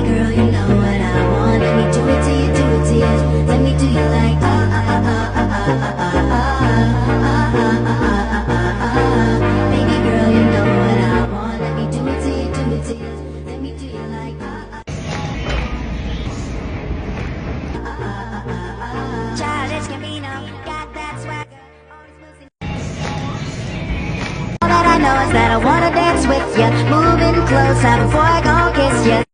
girl, you know what I want. Let me do it to you, do it to you. Let me do you like baby girl, you know what I want. Let me do it to you, do it to you. Let me do you like Childish Gambino, got that swagger. All that I know is that I wanna dance with ya, moving closer before I gon' kiss ya.